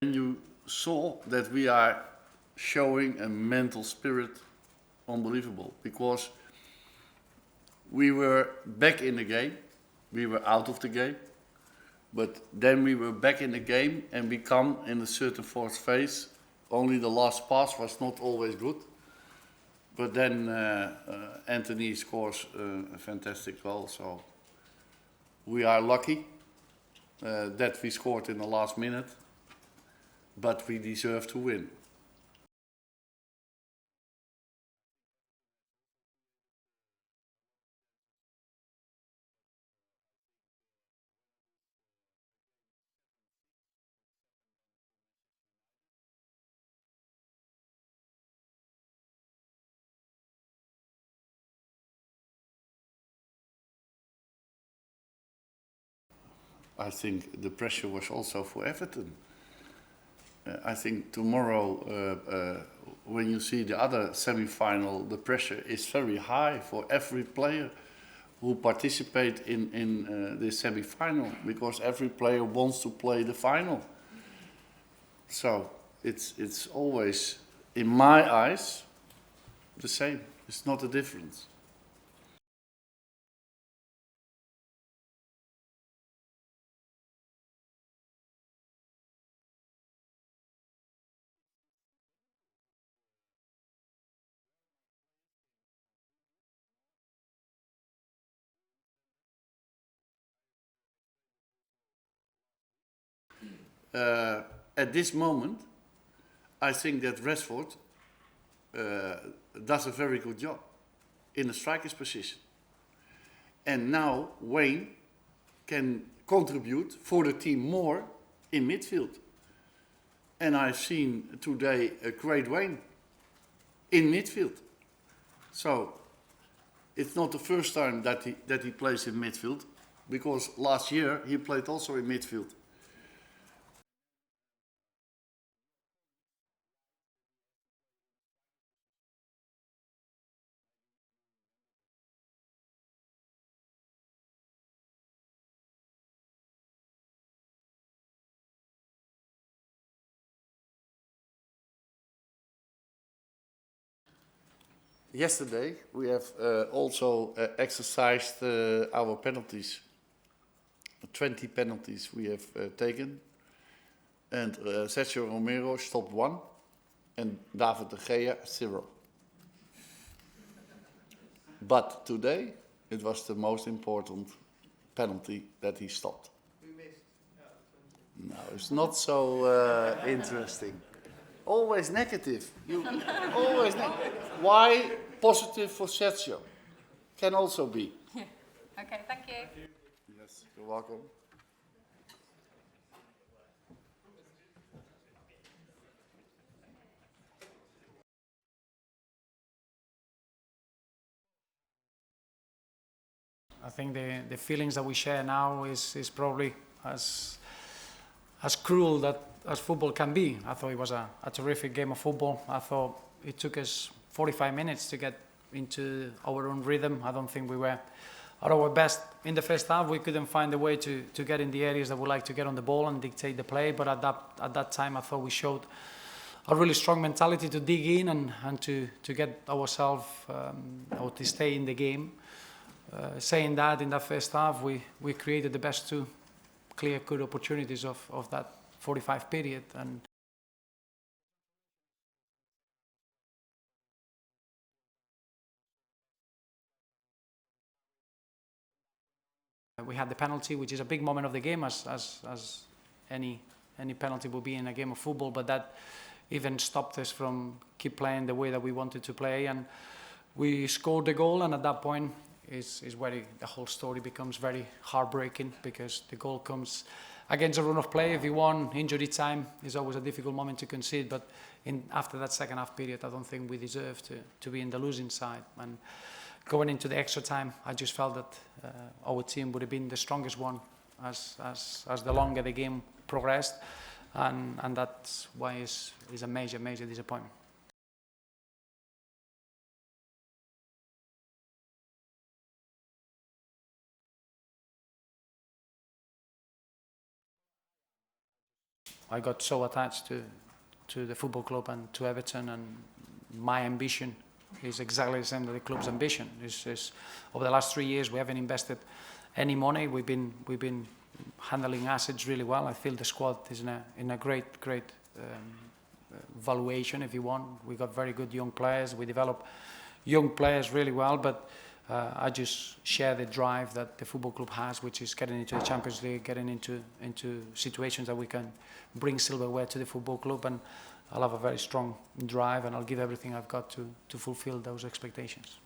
You saw that we are showing a mental spirit unbelievable, because we were back in the game. We were out of the game, but then we were back in the game and we come in a certain fourth phase. Only the last pass was not always good, but then Anthony scores a fantastic goal. So we are lucky that we scored in the last minute, but we deserve to win. I think the pressure was also for Everton. I think tomorrow, when you see the other semi-final, the pressure is very high for every player who participate in the semi-final, because every player wants to play the final. So it's always, in my eyes, the same. It's not a difference. At this moment, I think that Rashford does a very good job in the striker's position. And now Wayne can contribute for the team more in midfield. And I've seen today a great Wayne in midfield. So it's not the first time that he plays in midfield, because last year he played also in midfield. Yesterday we have also exercised our penalties. 20 penalties we have taken, and Sergio Romero stopped 1 and David De Gea 0. But today it was the most important penalty that he stopped. We missed. No, it's not so interesting. Always negative. You always negative. Why positive for Sergio? Can also be. Okay, thank you. Yes, you're welcome. I think the feelings that we share now is probably as cruel that as football can be. I thought it was a terrific game of football. I thought it took us 45 minutes to get into our own rhythm. I don't think we were at our best in the first half. We couldn't find a way to get in the areas that we like to get on the ball and dictate the play. But at that time, I thought we showed a really strong mentality to dig in and to get ourselves or to stay in the game. Saying that, in that first half, we created the best 2 clear-cut opportunities of that 45 period. And we had the penalty, which is a big moment of the game, as any penalty will be in a game of football, but that even stopped us from keep playing the way that we wanted to play. And we scored the goal, and at that point is where the whole story becomes very heartbreaking, because the goal comes against a run of play. If you won injury time, is always a difficult moment to concede, but after that second half period, I don't think we deserve to be in the losing side. And going into the extra time, I just felt that our team would have been the strongest one as the longer the game progressed, and that's why it's a major disappointment. I got so attached to the football club and to Everton, and my ambition is exactly the same as the club's ambition. Is over the last 3 years we haven't invested any money. We've been handling assets really well. I feel the squad is in a great valuation, if you want. We got very good young players. We develop young players really well, but I just share the drive that the football club has, which is getting into the Champions League, getting into situations that we can bring silverware to the football club, and I'll have a very strong drive, and I'll give everything I've got to fulfill those expectations.